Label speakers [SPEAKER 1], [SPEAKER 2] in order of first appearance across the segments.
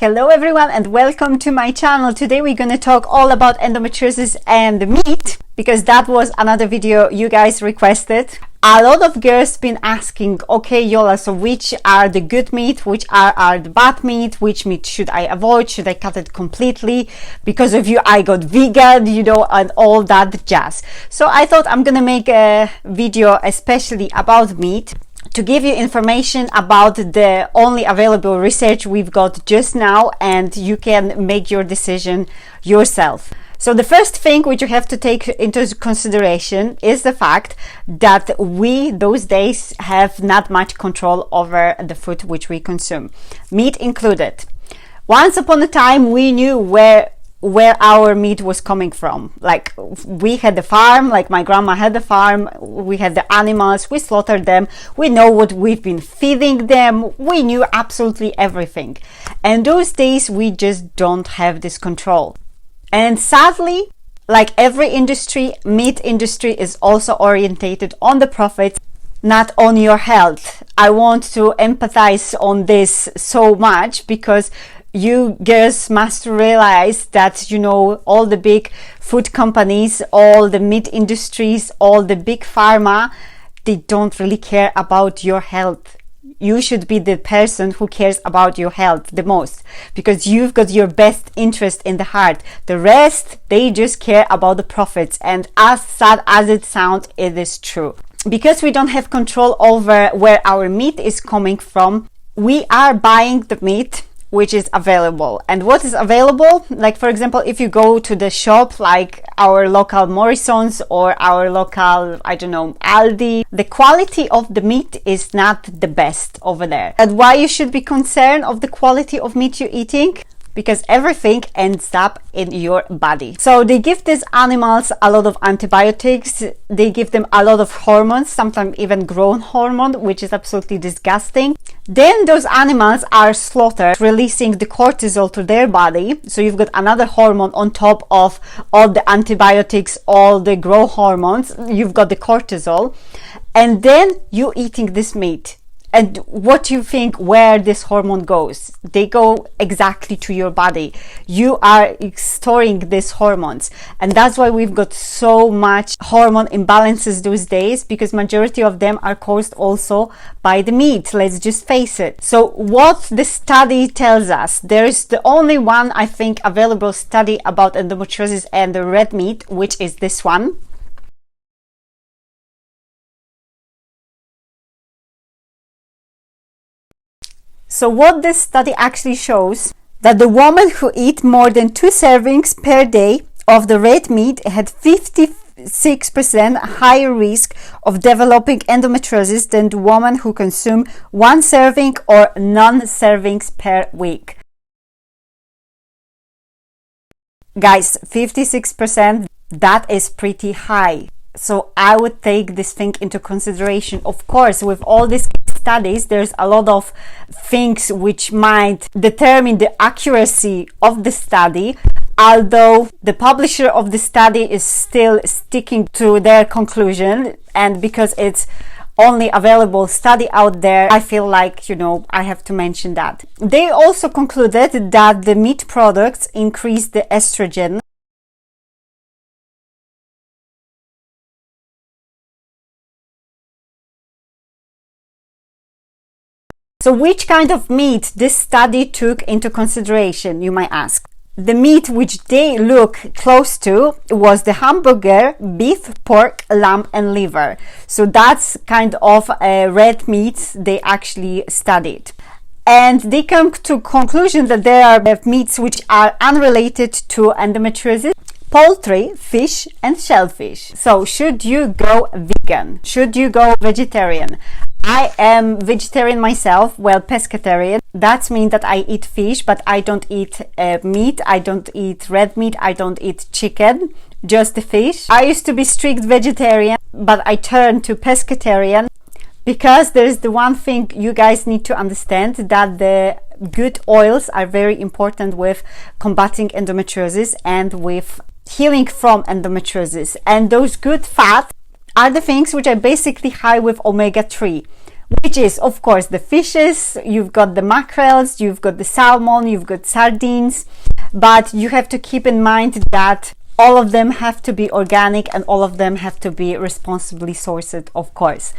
[SPEAKER 1] Hello everyone and welcome to my channel. Today we're going to talk all about endometriosis and the meat, because that was another video you guys requested. A lot of girls been asking, okay Yola, so which are the good meat, which are the bad meat, which meat should I avoid, should I cut it completely? Because of you I got vegan, and all that jazz. So I thought I'm gonna make a video especially about meat, to give you information about the only available research we've got just now, and you can make your decision yourself. So the first thing which you have to take into consideration is the fact that we those days have not much control over the food which we consume, meat included. Once upon a time we knew where our meat was coming from. Like, we had the farm, like my grandma had the farm, we had the animals, we slaughtered them, we know what we've been feeding them, we knew absolutely everything. And those days we just don't have this control. And sadly, like every industry, meat industry is also orientated on the profits, not on your health. I want to empathize on this so much, because you girls must realize that, all the big food companies, all the meat industries, all the big pharma, they don't really care about your health. You should be the person who cares about your health the most, because you've got your best interest in the heart. The rest, they just care about the profits. And as sad as it sounds, it is true. Because we don't have control over where our meat is coming from, we are buying the meat which is available. And what is available, like for example, if you go to the shop like our local Morrison's or our local, Aldi, the quality of the meat is not the best over there. And why you should be concerned of the quality of meat you're eating? Because everything ends up in your body. So they give these animals a lot of antibiotics, they give them a lot of hormones, sometimes even grown hormone, which is absolutely disgusting. Then those animals are slaughtered, releasing the cortisol to their body. So you've got another hormone on top of all the antibiotics, all the growth hormones, you've got the cortisol. And then you're eating this meat. And what do you think where this hormone goes? They go exactly to your body. You are storing these hormones. And that's why we've got so much hormone imbalances these days, because majority of them are caused also by the meat. Let's just face it. So what the study tells us, there is the only one, I think, available study about endometriosis and the red meat, which is this one. So what this study actually shows, that the women who eat more than 2 servings per day of the red meat had 56% higher risk of developing endometriosis than the women who consume 1 serving or none servings per week. Guys, 56%, that is pretty high. So I would take this thing into consideration. Of course, with all these studies, there's a lot of things which might determine the accuracy of the study, although the publisher of the study is still sticking to their conclusion, and because it's only available study out there, I feel like, I have to mention that. They also concluded that the meat products increase the estrogen. So which kind of meat this study took into consideration, you might ask? The meat which they look close to was the hamburger, beef, pork, lamb and liver. So that's kind of red meats they actually studied. And they come to conclusion that there are meats which are unrelated to endometriosis: poultry, fish and shellfish. So should you go vegan? Should you go vegetarian? I am vegetarian myself, well, pescatarian. That means that I eat fish, but I don't eat meat, I don't eat red meat, I don't eat chicken, just the fish. I used to be strict vegetarian, but I turned to pescatarian, because there's the one thing you guys need to understand, that the good oils are very important with combating endometriosis and with healing from endometriosis. And those good fats are the things which are basically high with omega-3. which is of course the fishes, you've got the mackerels, you've got the salmon, you've got sardines, but you have to keep in mind that all of them have to be organic and all of them have to be responsibly sourced, of course.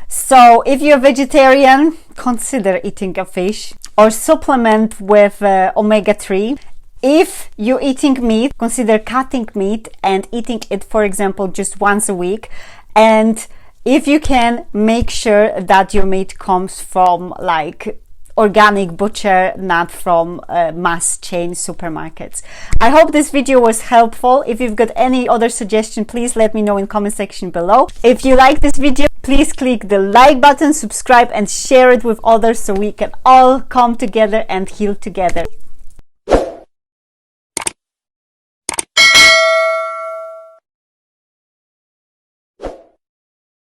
[SPEAKER 1] So if you're vegetarian, consider eating a fish or supplement with omega-3. If you're eating meat, consider cutting meat and eating it, for example, just once a week. And if you can, make sure that your meat comes from like organic butcher, not from mass chain supermarkets. I hope this video was helpful. If you've got any other suggestion, please let me know in comment section below. If you like this video, please click the like button, subscribe and share it with others so we can all come together and heal together.